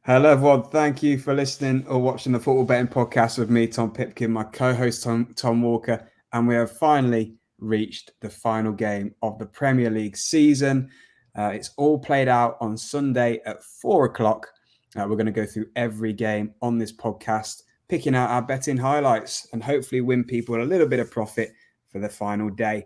Hello, everyone. Thank you for listening or watching the Football Betting Podcast with me, Tom Pipkin, my co-host Tom Walker, and we have finally reached the final game of the Premier League season. It's all played out on Sunday at 4:00. We're going to go through every game on this podcast, picking out our betting highlights, and hopefully win people a little bit of profit for the final day.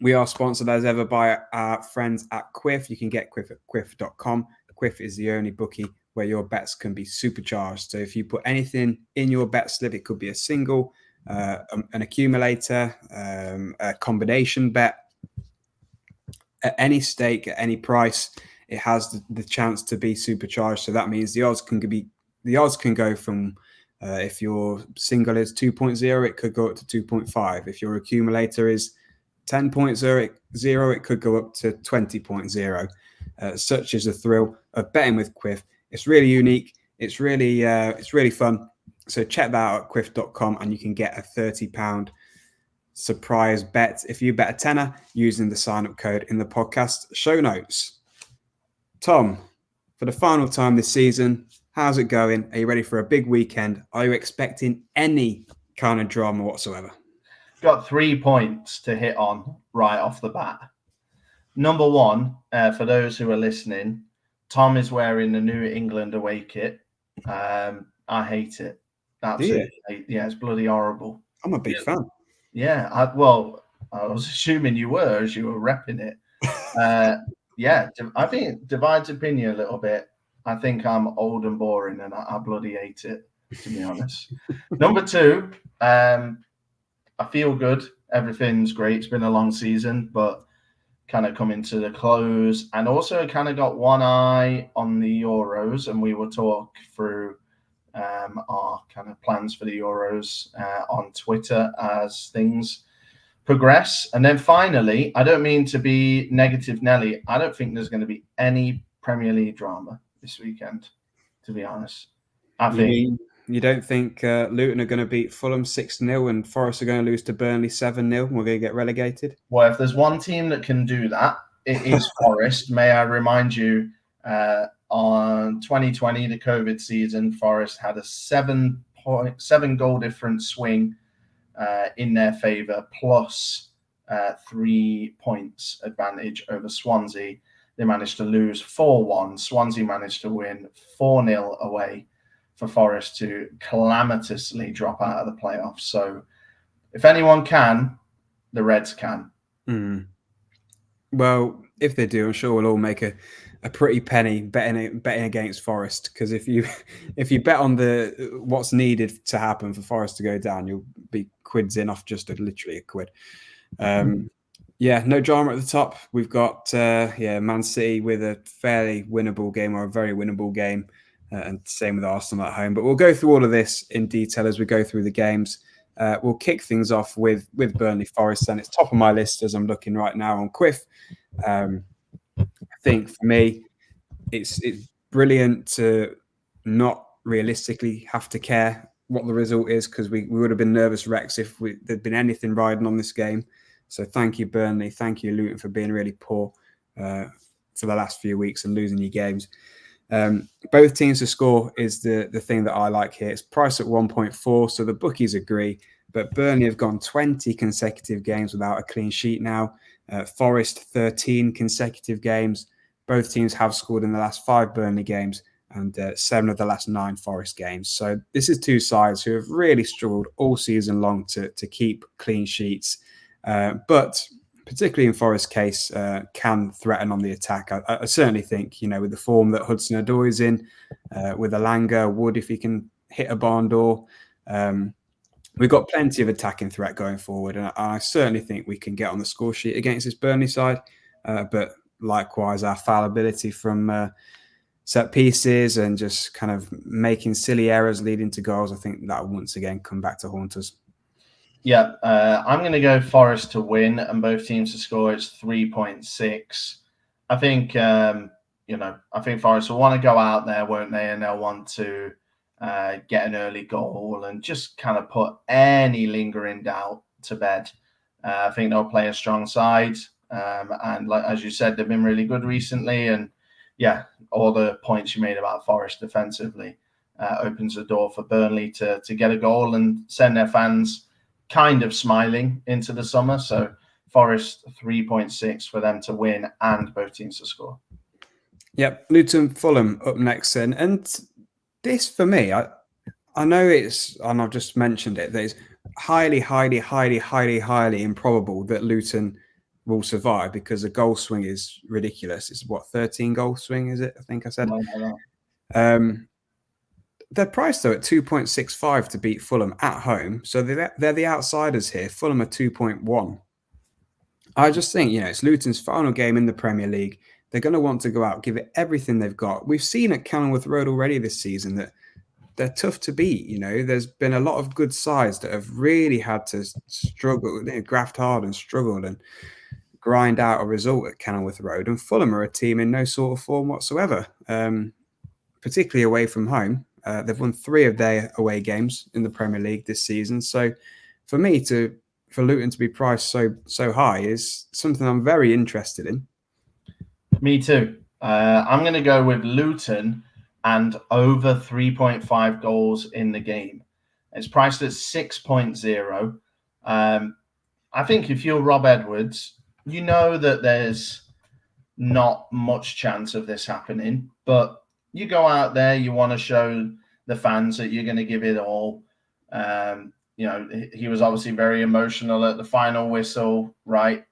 We are sponsored as ever by our friends at Quiff. You can get Quiff at quiff.com. Quiff is the only bookie where your bets can be supercharged. So if you put anything in your bet slip, it could be a single, an accumulator, a combination bet, at any stake, at any price, it has the chance to be supercharged. So that means the odds can go from if your single is 2.0, it could go up to 2.5. If your accumulator is 10.0, it could go up to 20.0. Such is the thrill of betting with Quiff. It's really unique. It's really fun. So check that out at quiff.com and you can get a £30 surprise bet if you bet a tenner using the sign-up code in the podcast show notes. Tom, for the final time this season, how's it going? Are you ready for a big weekend? Are you expecting any kind of drama whatsoever? Got 3 points to hit on right off the bat. Number one, for those who are listening, Tom is wearing the New England away kit. I hate it. Absolutely. Yeah, it's bloody horrible. I'm a big fan. Yeah, I was assuming you were as you were repping it. Yeah, I think it divides opinion a little bit. I think I'm old and boring and I bloody hate it, to be honest. Number two, I feel good. Everything's great. It's been a long season, but kind of coming to the close, and also kind of got one eye on the Euros, and we will talk through our kind of plans for the Euros on Twitter as things progress. And then finally, I don't mean to be negative Nelly, I don't think there's going to be any Premier League drama this weekend, to be honest. You don't think Luton are going to beat Fulham 6-0 and Forest are going to lose to Burnley 7-0 and we're going to get relegated? Well, if there's one team that can do that, it is Forest. May I remind you, on 2020, the COVID season, Forest had a 7 goal difference swing in their favour, plus 3 points advantage over Swansea. They managed to lose 4-1. Swansea managed to win 4-0 away for Forest to calamitously drop out of the playoffs. So if anyone can, the Reds can. Well, if they do, I'm sure we'll all make a pretty penny betting against Forest, because if you bet on what's needed to happen for Forest to go down, you'll be quids in off just literally a quid. Yeah, no drama at the top. We've got Man City with a fairly winnable game, or a very winnable game, and same with Arsenal at home. But we'll go through all of this in detail as we go through the games. We'll kick things off with Burnley Forest, and it's top of my list as I'm looking right now on Quiff. I think for me, it's brilliant to not realistically have to care what the result is, because we would have been nervous wrecks if there'd been anything riding on this game. So thank you, Burnley. Thank you, Luton, for being really poor for the last few weeks and losing your games. Both teams to score is the thing that I like here. It's priced at 1.4, so the bookies agree. But Burnley have gone 20 consecutive games without a clean sheet now. Forest, 13 consecutive games. Both teams have scored in the last 5 Burnley games and 7 of the last 9 Forest games. So this is two sides who have really struggled all season long to keep clean sheets. But particularly in Forest's case, can threaten on the attack. I certainly think, with the form that Hudson-Odoi is in, with Elanga, Wood, if he can hit a barn door, we've got plenty of attacking threat going forward. And I certainly think we can get on the score sheet against this Burnley side. But likewise, our fallibility from set pieces and just kind of making silly errors leading to goals, I think that will once again come back to haunt us. Yeah, I'm going to go Forest to win and both teams to score. It's 3.6. I think, I think Forest will want to go out there, won't they? And they'll want to get an early goal and just kind of put any lingering doubt to bed. I think they'll play a strong side. And as you said, they've been really good recently. And, yeah, all the points you made about Forest defensively opens the door for Burnley to get a goal and send their fans kind of smiling into the summer. So Forest 3.6 for them to win and both teams to score. Yep, Luton Fulham up next then. And this for me, I know it's, and I've just mentioned it, that it's highly, highly, highly, highly, highly improbable that Luton will survive because the goal swing is ridiculous. It's what, 13 goal swing, is it? I think I said. They're priced though at 2.65 to beat Fulham at home. So they're the outsiders here. Fulham are 2.1. I just think, it's Luton's final game in the Premier League. They're going to want to go out, give it everything they've got. We've seen at Kenilworth Road already this season that they're tough to beat. There's been a lot of good sides that have really had to struggle, graft hard and struggled and grind out a result at Kenilworth Road. And Fulham are a team in no sort of form whatsoever, particularly away from home. They've won 3 of their away games in the Premier League this season. So for me, for Luton to be priced so high is something I'm very interested in. Me too. I'm going to go with Luton and over 3.5 goals in the game. It's priced at 6.0. I think if you're Rob Edwards, you know that there's not much chance of this happening, but you go out there, you want to show the fans that you're going to give it all. He was obviously very emotional at the final whistle, right,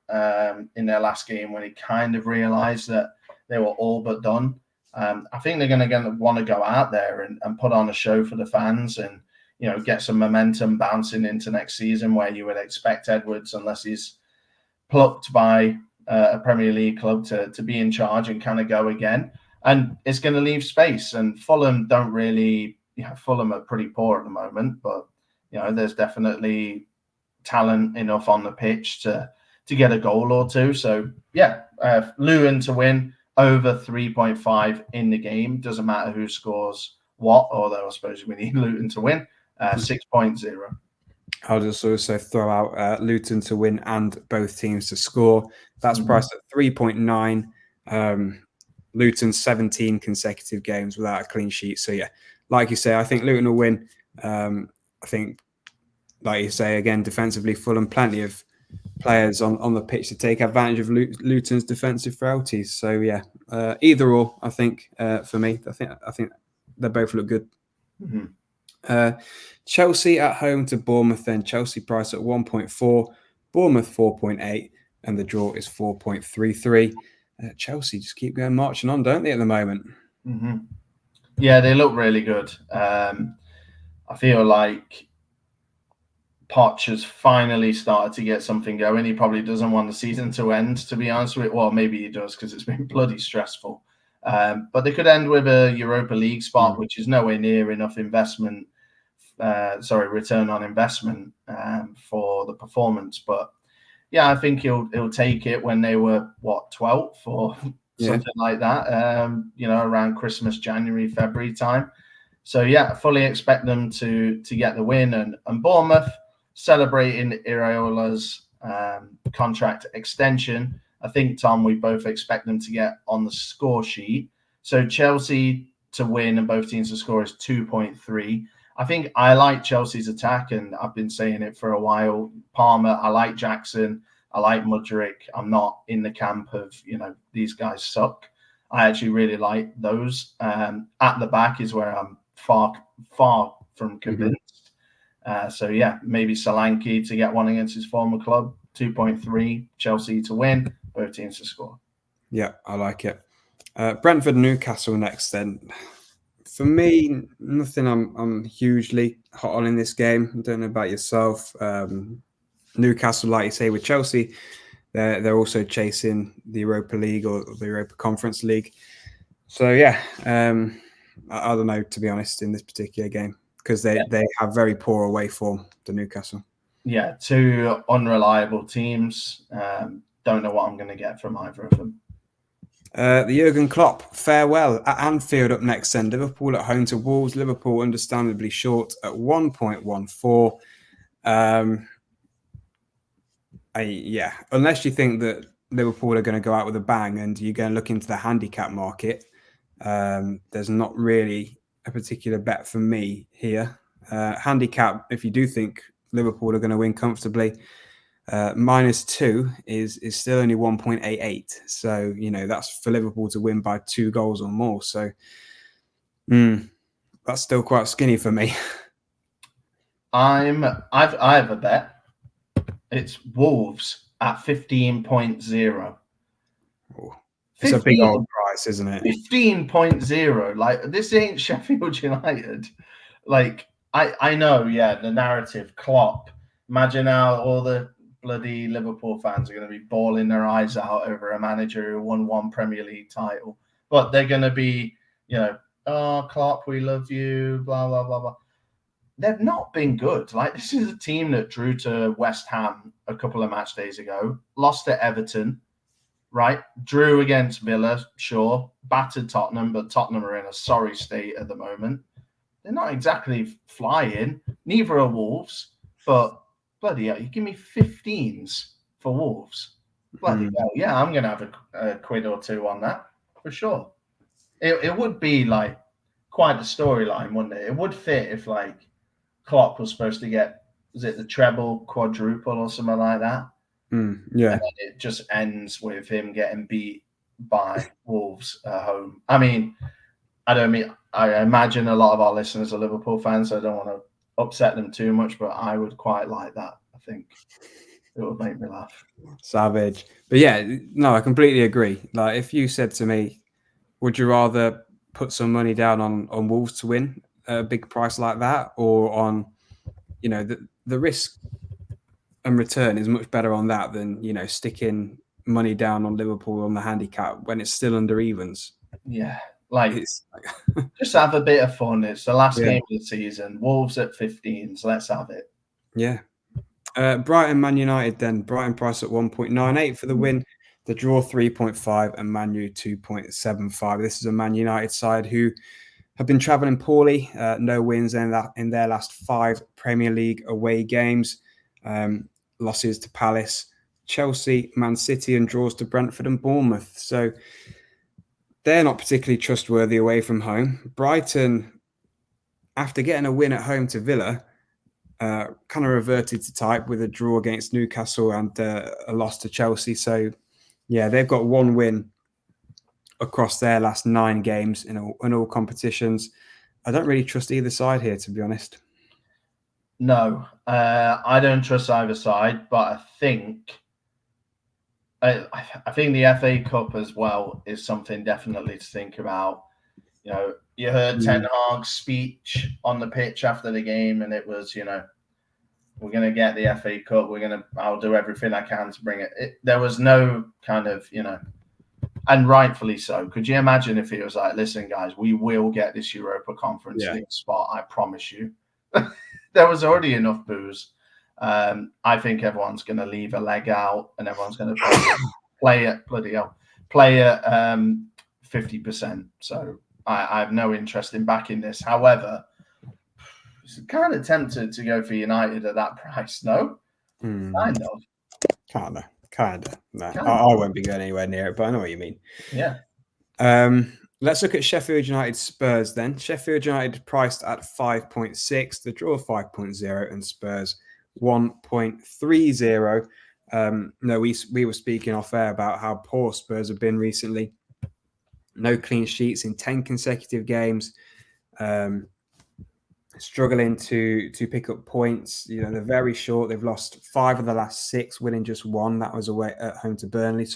in their last game when he kind of realized that they were all but done. I think they're going to want to go out there and put on a show for the fans and, get some momentum bouncing into next season where you would expect Edwards, unless he's plucked by a Premier League club, to be in charge and kind of go again. And it's going to leave space. And Fulham don't really, Fulham are pretty poor at the moment, but, there's definitely talent enough on the pitch to get a goal or two. So, Luton to win over 3.5 in the game. Doesn't matter who scores what, although I suppose we need Luton to win. 6.0. I'll just also throw out Luton to win and both teams to score. That's priced at 3.9. Luton's 17 consecutive games without a clean sheet. So, like you say, I think Luton will win. I think, like you say, again, defensively, Fulham, plenty of players on the pitch to take advantage of Luton's defensive frailties. So, either or, I think, for me. I think they both look good. Chelsea at home to Bournemouth, then Chelsea price at 1.4, Bournemouth 4.8, and the draw is 4.33. Chelsea just keep going marching on, don't they, at the moment? Yeah, they look really good. I feel like Poch has finally started to get something going. He probably doesn't want the season to end, to be honest with you. Well, maybe he does because it's been bloody stressful. But they could end with a Europa League spot, which is nowhere near enough return on investment for the performance. But I think he'll take it when they were 12th or something like that. Around Christmas, January, February time. So fully expect them to get the win. And Bournemouth celebrating Iraola's contract extension. I think, Tom, we both expect them to get on the score sheet. So Chelsea to win and both teams to score is 2.3. I think I like Chelsea's attack, and I've been saying it for a while. Palmer, I like Jackson, I like Mudryk. I'm not in the camp of, these guys suck. I actually really like those. At the back is where I'm far from convinced. Maybe Solanke to get one against his former club. 2.3, Chelsea to win, both teams to score. Yeah, I like it. Brentford Newcastle next then. For me, nothing I'm hugely hot on in this game. I don't know about yourself. Newcastle, like you say, with Chelsea, they're also chasing the Europa League or the Europa Conference League. So I don't know, to be honest, in this particular game, because they have very poor away form, the Newcastle. Yeah, 2 unreliable teams. Don't know what I'm going to get from either of them. The Jurgen Klopp farewell at Anfield up next then. Liverpool at home to Wolves. Liverpool understandably short at 1.14. Unless you think that Liverpool are going to go out with a bang and you're going to look into the handicap market, There's not really a particular bet for me here. Handicap, if you do think Liverpool are going to win comfortably, -2 is still only 1.88. So, that's for Liverpool to win by 2 goals or more. So, that's still quite skinny for me. I have a bet. It's Wolves at 15.0. It's a big old price, isn't it? 15.0. Like, this ain't Sheffield United. Like, I know, yeah, the narrative, Klopp. Imagine how all the bloody Liverpool fans are going to be bawling their eyes out over a manager who won 1 Premier League title. But they're going to be, oh, Klopp, we love you, blah, blah, blah, blah. They've not been good. Like, this is a team that drew to West Ham a couple of match days ago, lost to Everton, right? Drew against Villa, sure. Battered Tottenham, but Tottenham are in a sorry state at the moment. They're not exactly flying. Neither are Wolves, but bloody hell, you give me 15s for Wolves. Bloody hell, yeah, I'm going to have a quid or two on that for sure. It would be like quite a storyline, wouldn't it? It would fit if like Klopp was supposed to get, was it the treble, quadruple or something like that? Yeah. And then it just ends with him getting beat by Wolves at home. I mean, I imagine a lot of our listeners are Liverpool fans, so I don't want to upset them too much, but I would quite like that. I think it would make me laugh. Savage. But yeah, no, I completely agree. Like, if you said to me, would you rather put some money down on Wolves to win a big price like that, or on, the risk and return is much better on that than, sticking money down on Liverpool on the handicap when it's still under evens. Yeah. Like, just have a bit of fun. It's the last game of the season. Wolves at 15s. Let's have it. Yeah. Brighton, Man United then. Brighton price at 1.98 for the win. The draw 3.5 and Man U 2.75. This is a Man United side who have been travelling poorly. No wins in their last 5 Premier League away games. Losses to Palace, Chelsea, Man City, and draws to Brentford and Bournemouth. So they're not particularly trustworthy away from home. Brighton, after getting a win at home to Villa, kind of reverted to type with a draw against Newcastle and a loss to Chelsea. So, yeah, they've got 1 win across their last 9 games in all competitions. I don't really trust either side here, to be honest. No, I don't trust either side, but I think the FA Cup as well is something definitely to think about. You heard Ten Hag's speech on the pitch after the game, and it was, we're going to get the FA Cup. I'll do everything I can to bring it. There was no kind of, and rightfully so. Could you imagine if he was like, listen, guys, we will get this Europa Conference League spot, I promise you. There was already enough booze. I think everyone's going to leave a leg out, and everyone's going to play at 50%. So I have no interest in backing this. However, it's kind of tempted to go for United at that price. No, kind of. Kind of. No, I won't be going anywhere near it, but I know what you mean. Yeah. Let's look at Sheffield United Spurs then. Sheffield United priced at 5.6, the draw 5.0, and Spurs 1.30. No, we were speaking off air about how poor Spurs have been recently. No clean sheets in 10 consecutive games. Struggling to pick up points. They're very short. They've lost 5 of the last 6, winning just 1. That was away at home to Burnley,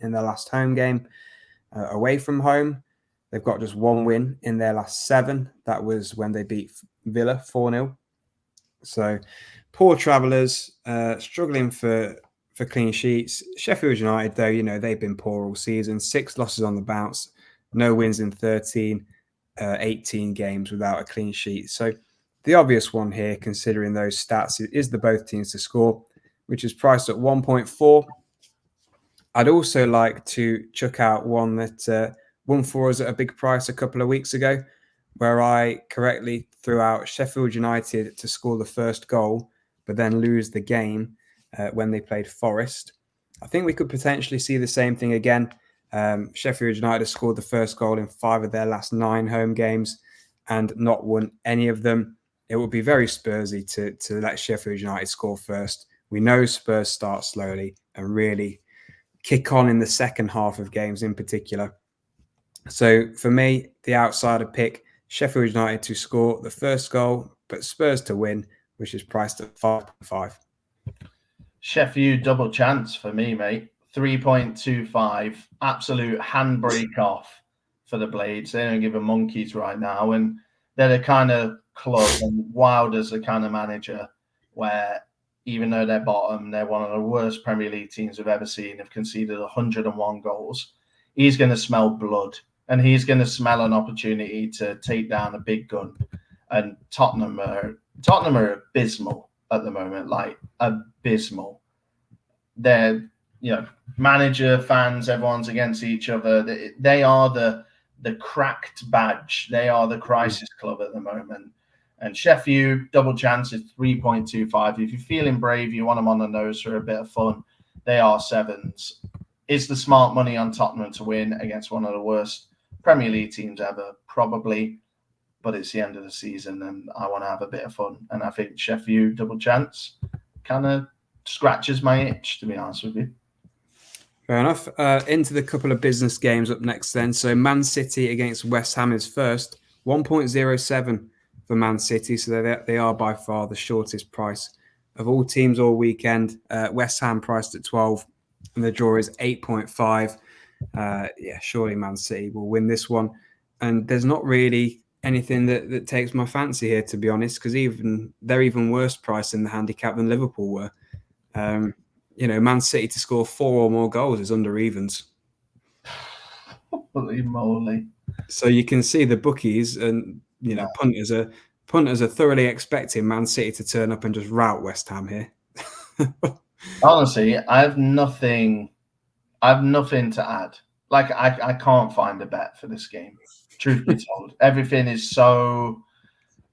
in their last home game. Away from home, they've got just 1 win in their last 7. That was when they beat Villa 4-0. So poor travellers, struggling for clean sheets. Sheffield United, though, they've been poor all season. 6 losses on the bounce, no wins in 18 games without a clean sheet. So the obvious one here, considering those stats, is the both teams to score, which is priced at 1.4. I'd also like to chuck out one that won for us at a big price a couple of weeks ago, where I correctly threw out Sheffield United to score the first goal, but then lose the game when they played Forest. I think we could potentially see the same thing again. Sheffield United have scored the first goal in 5 of their last 9 home games and not won any of them. It would be very Spursy to let Sheffield United score first. We know Spurs start slowly and really kick on in the second half of games in particular. So for me, the outsider pick, Sheffield United to score the first goal, but Spurs to win, which is priced at 5.5. Sheffield double chance for me, mate. 3.25. Absolute handbrake off for the Blades. They don't give a monkeys right now. And they're the kind of club, and Wilder's the kind of manager where even though they're bottom, they're one of the worst Premier League teams I've ever seen, have conceded 101 goals. He's going to smell blood, and he's going to smell an opportunity to take down a big gun. And Tottenham are abysmal at the moment, like abysmal. They're, manager, fans, everyone's against each other. They are the cracked badge. They are the crisis club at the moment. And Sheffield, double chance is 3.25. If you're feeling brave, you want them on the nose for a bit of fun, they are 7s. Is the smart money on Tottenham to win against one of the worst Premier League teams ever? Probably. But it's the end of the season and I want to have a bit of fun. And I think Sheffield double chance kind of scratches my itch, to be honest with you. Fair enough. Into the couple of business games up next then. So Man City against West Ham is first. 1.07 for Man City. So they are by far the shortest price of all teams all weekend. West Ham priced at 12 and the draw is 8.5. Surely Man City will win this one. And there's not really anything that takes my fancy here, to be honest, because they're even worse priced in the handicap than Liverpool were. Man City to score 4 or more goals is under evens. Holy moly. So you can see the bookies and, punters are thoroughly expecting Man City to turn up and just rout West Ham here. Honestly, I have nothing to add. Like, I can't find a bet for this game, truth be told. Everything is so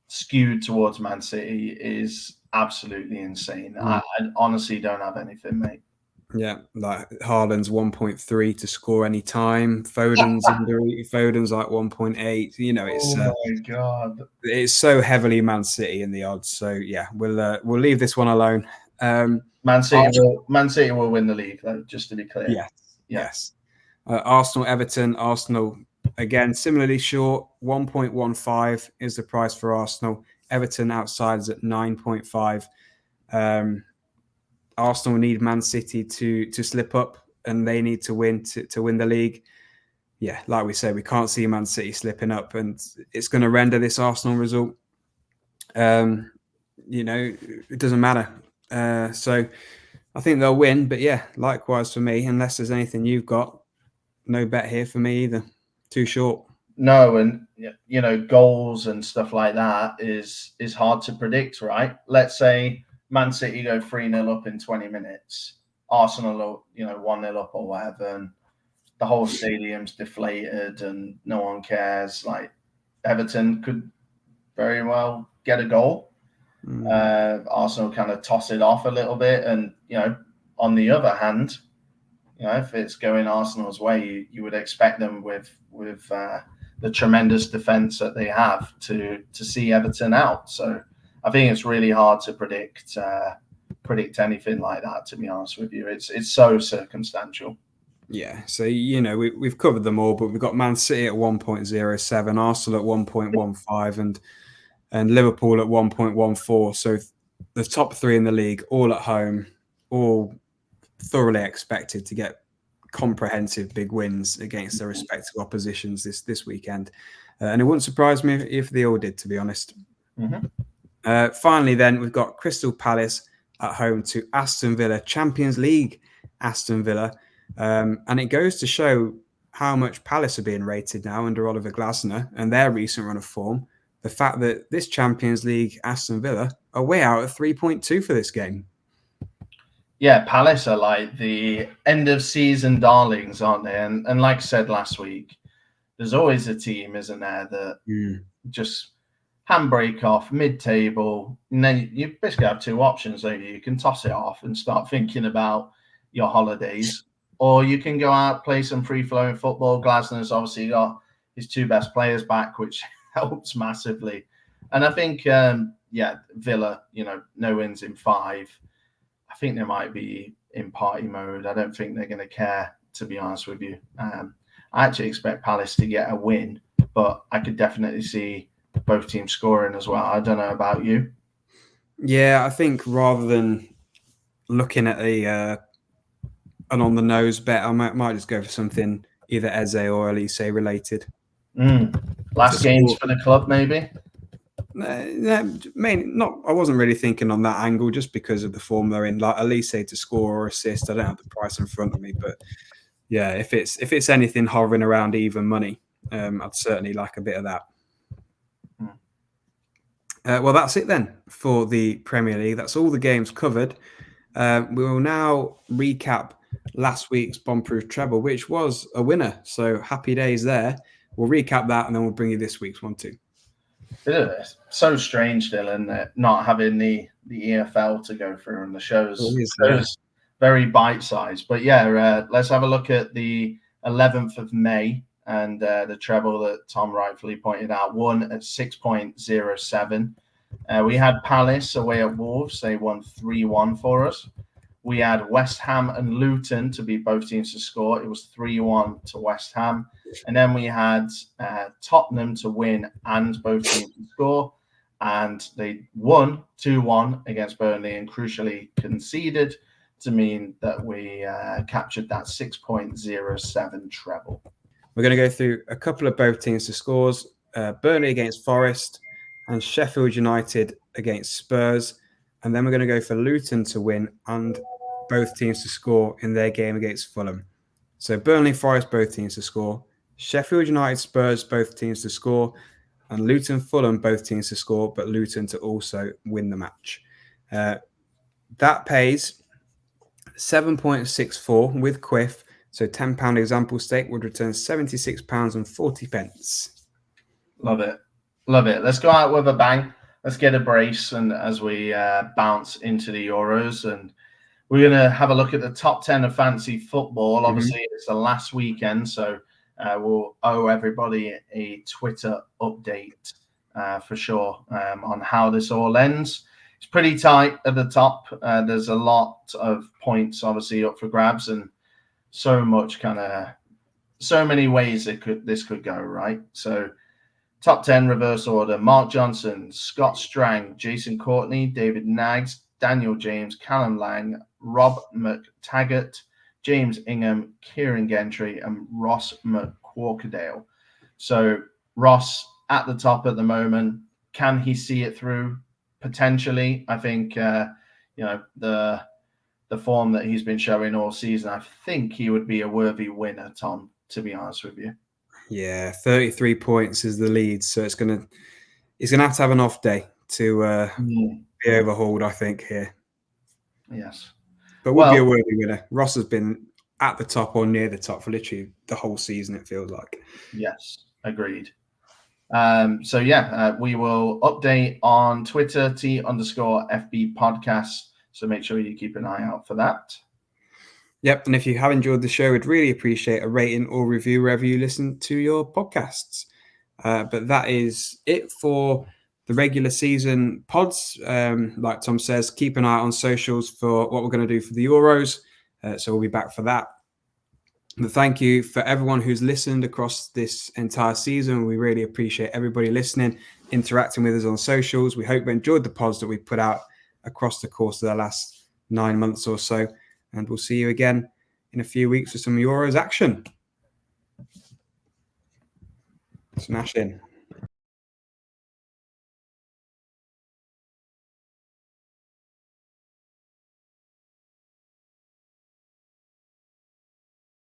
skewed towards Man City is absolutely insane. I honestly don't have anything, mate. Yeah, like Haaland's 1.3 to score any time. Foden's Foden's like 1.8. It's oh my god, it's so heavily Man City in the odds. So yeah, we'll leave this one alone. Man City will win the league, though, just to be clear. Yes. Arsenal, Everton. Arsenal again similarly short. 1.15 is the price for Arsenal. Everton outside is at 9.5. Arsenal need Man City to slip up, and they need to win to win the league. Yeah, like we said, we can't see Man City slipping up, and it's going to render this Arsenal result. It doesn't matter. So I think they'll win, but yeah, likewise for me, unless there's anything you've got, no bet here for me either. Too short. No, and goals and stuff like that is hard to predict, right? Let's say Man City go 3-0 up in 20 minutes. Arsenal, 1-0 up or whatever, and the whole stadium's deflated and no one cares. Like, Everton could very well get a goal. Arsenal kind of toss it off a little bit, and on the other hand, if it's going Arsenal's way, you would expect them with the tremendous defense that they have to see Everton out. So I think it's really hard to predict anything like that, to be honest with you. It's so circumstantial. Yeah, so we've covered them all, but we've got Man City at 1.07, Arsenal at 1.15, and Liverpool at 1.14. So the top 3 in the league, all at home, all thoroughly expected to get comprehensive big wins against their respective oppositions this weekend. And it wouldn't surprise me if they all did, to be honest. Mm-hmm. Finally, then, we've got Crystal Palace at home to Aston Villa, Champions League Aston Villa. And it goes to show how much Palace are being rated now under Oliver Glasner and their recent run of form. The fact that this Champions League Aston Villa are way out at 3.2 for this game. Yeah, Palace are like the end of season darlings, aren't they? And like I said last week, there's always a team, isn't there, that just handbrake off mid-table, and then you basically have 2 options, don't you? You can toss it off and start thinking about your holidays, or you can go out, play some free-flowing football. Glasner's obviously got his 2 best players back, which helps massively. And I think, Villa, no wins in 5. I think they might be in party mode. I don't think they're going to care, to be honest with you. I actually expect Palace to get a win, but I could definitely see both teams scoring as well. I don't know about you. Yeah, I think rather than looking at an on the nose bet, I might just go for something either Eze or Elise related. Last games for the club, maybe. Not. I wasn't really thinking on that angle, just because of the form they're in. Like Elise to score or assist, I don't have the price in front of me, but yeah, if it's anything hovering around even money, I'd certainly like a bit of that. Well, that's it then for the Premier League. That's all the games covered. We will now recap last week's Bomb-Proof Treble, which was a winner. So happy days there. We'll recap that and then we'll bring you this week's one too. It's so strange, Dylan, not having the EFL to go through and the shows very bite-sized. But yeah, let's have a look at the 11th of May and the treble that Tom rightfully pointed out, won at 6.07. We had Palace away at Wolves. They won 3-1 for us. We had West Ham and Luton to be both teams to score. It was 3-1 to West Ham. And then we had Tottenham to win and both teams to score. And they won 2-1 against Burnley and crucially conceded to mean that we captured that 6.07 treble. We're going to go through a couple of both teams to scores. Burnley against Forest and Sheffield United against Spurs. And then we're going to go for Luton to win and both teams to score in their game against Fulham. So Burnley, Forest, both teams to score. Sheffield United, Spurs, both teams to score. And Luton, Fulham, both teams to score, but Luton to also win the match. That pays 7.64 with Quiff. So £10 example stake would return £76.40. Love it. Love it. Let's go out with a bang. Let's get a brace and as we bounce into the Euros. And we're going to have a look at the top 10 of fantasy football. Obviously, it's the last weekend, so we'll owe everybody a Twitter update for sure on how this all ends. It's pretty tight at the top. There's a lot of points, obviously, up for grabs and so many ways this could go, right? So top 10 reverse order: Mark Johnson, Scott Strang, Jason Courtney, David Naggs, Daniel James, Callum Lang, Rob McTaggart, James Ingham, Kieran Gentry, and Ross McQuarkerdale. So Ross at the top at the moment. Can he see it through? Potentially. I think the form that he's been showing all season, I think he would be a worthy winner, Tom, to be honest with you. Yeah, 33 points is the lead, so he's gonna have to have an off day to be overhauled, I think, here. Yes. But would be a worthy winner. Ross has been at the top or near the top for literally the whole season, it feels like. Yes, agreed. We will update on Twitter, T_FB podcast. So make sure you keep an eye out for that. Yep. And if you have enjoyed the show, we'd really appreciate a rating or review wherever you listen to your podcasts. But that is it for the regular season pods. Like Tom says, keep an eye on socials for what we're going to do for the Euros. So we'll be back for that. But thank you for everyone who's listened across this entire season. We really appreciate everybody listening, interacting with us on socials. We hope you enjoyed the pods that we put out across the course of the last 9 months or so. And we'll see you again in a few weeks for some Euros action. Smash in.